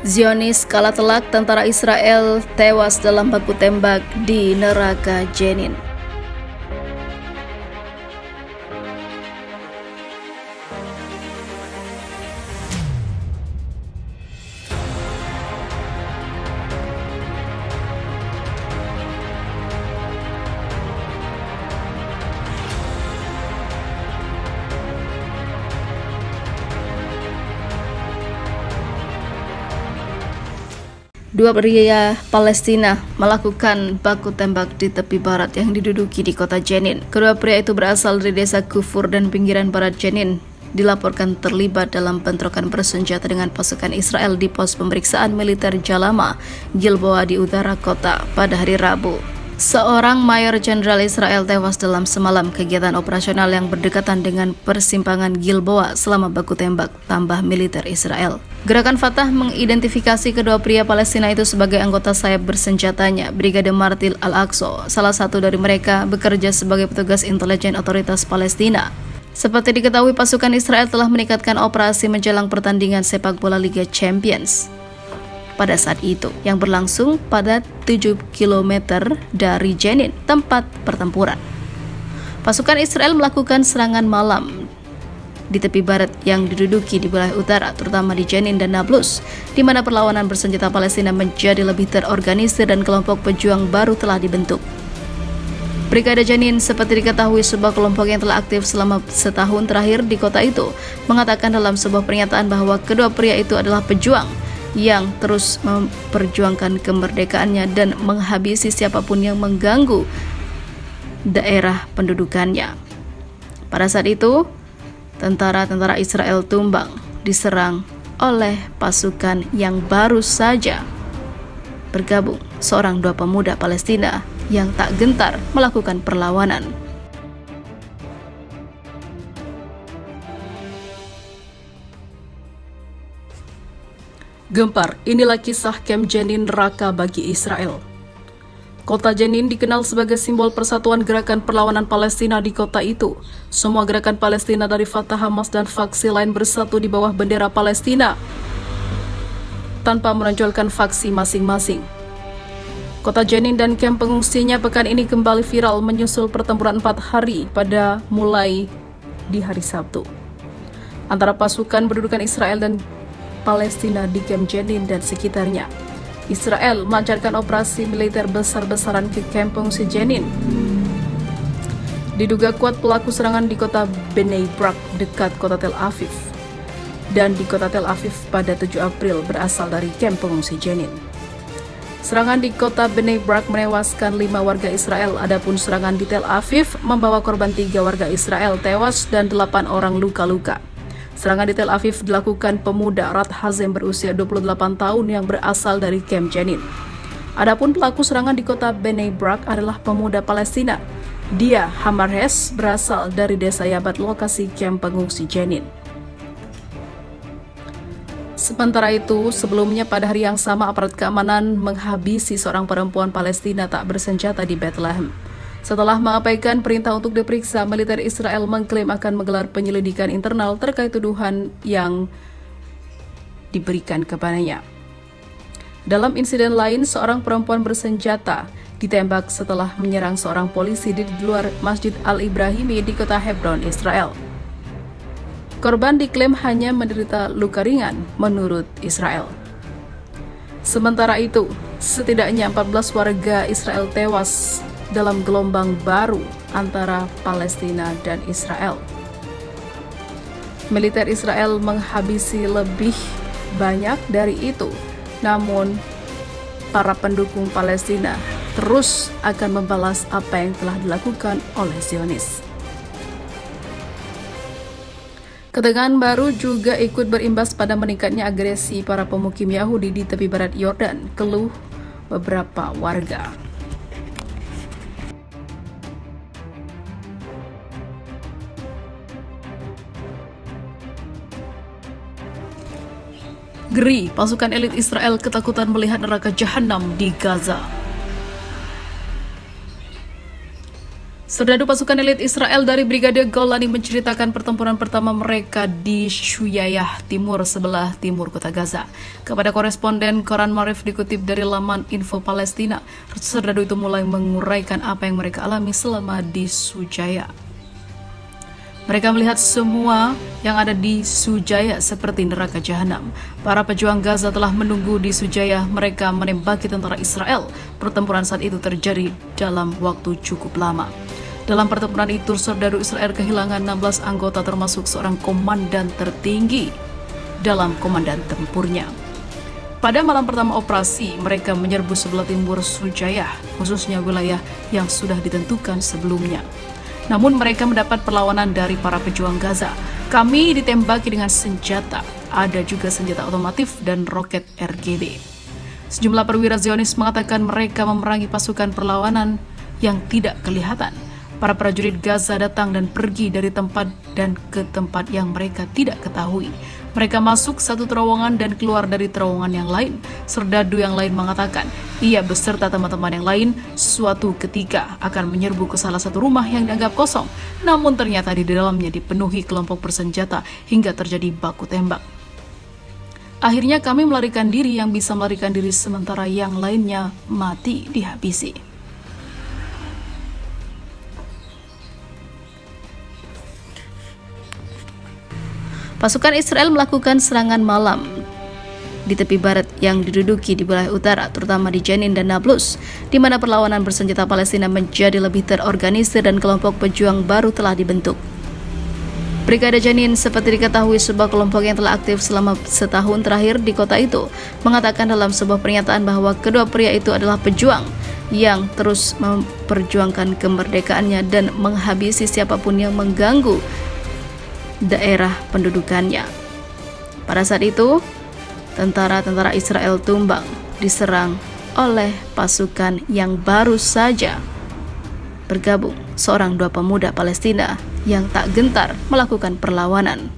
Zionis kalah telak, tentara Israel tewas dalam baku tembak di neraka Jenin. Dua pria Palestina melakukan baku tembak di tepi barat yang diduduki di kota Jenin. Kedua pria itu berasal dari desa Kufur dan pinggiran barat Jenin. Dilaporkan terlibat dalam bentrokan bersenjata dengan pasukan Israel di pos pemeriksaan militer Jalama, Gilboa di utara kota pada hari Rabu. Seorang mayor jenderal Israel tewas dalam semalam kegiatan operasional yang berdekatan dengan persimpangan Gilboa selama baku tembak, tambah militer Israel. Gerakan Fatah mengidentifikasi kedua pria Palestina itu sebagai anggota sayap bersenjatanya, Brigade Martil Al-Aqsa. Salah satu dari mereka bekerja sebagai petugas intelijen otoritas Palestina. Seperti diketahui, pasukan Israel telah meningkatkan operasi menjelang pertandingan sepak bola Liga Champions pada saat itu, yang berlangsung pada 7 km dari Jenin, tempat pertempuran. Pasukan Israel melakukan serangan malam di tepi barat yang diduduki di wilayah utara, terutama di Jenin dan Nablus, di mana perlawanan bersenjata Palestina menjadi lebih terorganisir dan kelompok pejuang baru telah dibentuk. Brigade Jenin, seperti diketahui, sebuah kelompok yang telah aktif selama setahun terakhir di kota itu, mengatakan dalam sebuah pernyataan bahwa kedua pria itu adalah pejuang yang terus memperjuangkan kemerdekaannya dan menghabisi siapapun yang mengganggu daerah pendudukannya. Pada saat itu, tentara-tentara Israel tumbang diserang oleh pasukan yang baru saja bergabung, seorang dua pemuda Palestina yang tak gentar melakukan perlawanan. Gempar, inilah kisah Camp Jenin neraka bagi Israel. Kota Jenin dikenal sebagai simbol persatuan gerakan perlawanan Palestina di kota itu. Semua gerakan Palestina dari Fatah, Hamas, dan faksi lain bersatu di bawah bendera Palestina tanpa menonjolkan faksi masing-masing. Kota Jenin dan kamp pengungsinya pekan ini kembali viral menyusul pertempuran 4 hari pada mulai di hari Sabtu antara pasukan berdudukan Israel dan Palestina di kamp Jenin dan sekitarnya. Israel melancarkan operasi militer besar-besaran ke kamp pengungsi Jenin. Diduga kuat pelaku serangan di kota Bnei Brak dekat kota Tel Aviv dan di kota Tel Aviv pada 7 April berasal dari kamp pengungsi Jenin. Serangan di kota Bnei Brak menewaskan 5 warga Israel, adapun serangan di Tel Aviv membawa korban 3 warga Israel tewas dan 8 orang luka-luka. Serangan di Tel Aviv dilakukan pemuda Rat Hazem berusia 28 tahun yang berasal dari kamp Jenin. Adapun pelaku serangan di kota Bnei Brak adalah pemuda Palestina. Dia Hamarhes berasal dari desa Yabat, lokasi kamp pengungsi Jenin. Sementara itu, sebelumnya pada hari yang sama aparat keamanan menghabisi seorang perempuan Palestina tak bersenjata di Bethlehem. Setelah mengabaikan perintah untuk diperiksa, militer Israel mengklaim akan menggelar penyelidikan internal terkait tuduhan yang diberikan kepadanya. Dalam insiden lain, seorang perempuan bersenjata ditembak setelah menyerang seorang polisi di luar Masjid Al-Ibrahimi di kota Hebron, Israel. Korban diklaim hanya menderita luka ringan menurut Israel. Sementara itu, setidaknya 14 warga Israel tewas dalam gelombang baru antara Palestina dan Israel. Militer Israel menghabisi lebih banyak dari itu, namun para pendukung Palestina terus akan membalas apa yang telah dilakukan oleh Zionis. Ketegangan baru juga ikut berimbas pada meningkatnya agresi para pemukim Yahudi di tepi barat Yordan, keluh beberapa warga. Geri, pasukan elit Israel ketakutan melihat neraka jahanam di Gaza. Serdadu pasukan elit Israel dari Brigade Golani menceritakan pertempuran pertama mereka di Shuyayah Timur, sebelah timur kota Gaza. Kepada koresponden Koran Marif dikutip dari laman Info Palestina, serdadu itu mulai menguraikan apa yang mereka alami selama di Shuyayah. Mereka melihat semua yang ada di Shuyayah seperti neraka jahanam. Para pejuang Gaza telah menunggu di Shuyayah. Mereka menembaki tentara Israel. Pertempuran saat itu terjadi dalam waktu cukup lama. Dalam pertempuran itu, serdadu Israel kehilangan 16 anggota termasuk seorang komandan tertinggi dalam komandan tempurnya. Pada malam pertama operasi, mereka menyerbu sebelah timur Shuyayah, khususnya wilayah yang sudah ditentukan sebelumnya. Namun mereka mendapat perlawanan dari para pejuang Gaza. Kami ditembaki dengan senjata, ada juga senjata otomatif dan roket RGB. Sejumlah perwira Zionis mengatakan mereka memerangi pasukan perlawanan yang tidak kelihatan. Para prajurit Gaza datang dan pergi dari tempat dan ke tempat yang mereka tidak ketahui. Mereka masuk satu terowongan dan keluar dari terowongan yang lain. Serdadu yang lain mengatakan, ia beserta teman-teman yang lain suatu ketika akan menyerbu ke salah satu rumah yang dianggap kosong. Namun ternyata di dalamnya dipenuhi kelompok bersenjata hingga terjadi baku tembak. Akhirnya kami melarikan diri, yang bisa melarikan diri sementara yang lainnya mati dihabisi. Pasukan Israel melakukan serangan malam di tepi barat yang diduduki di wilayah utara, terutama di Jenin dan Nablus, di mana perlawanan bersenjata Palestina menjadi lebih terorganisir dan kelompok pejuang baru telah dibentuk. Brigade Jenin, seperti diketahui sebuah kelompok yang telah aktif selama setahun terakhir di kota itu, mengatakan dalam sebuah pernyataan bahwa kedua pria itu adalah pejuang yang terus memperjuangkan kemerdekaannya dan menghabisi siapapun yang mengganggu daerah pendudukannya. Pada saat itu, tentara-tentara Israel tumbang diserang oleh pasukan yang baru saja bergabung, seorang dua pemuda Palestina yang tak gentar melakukan perlawanan.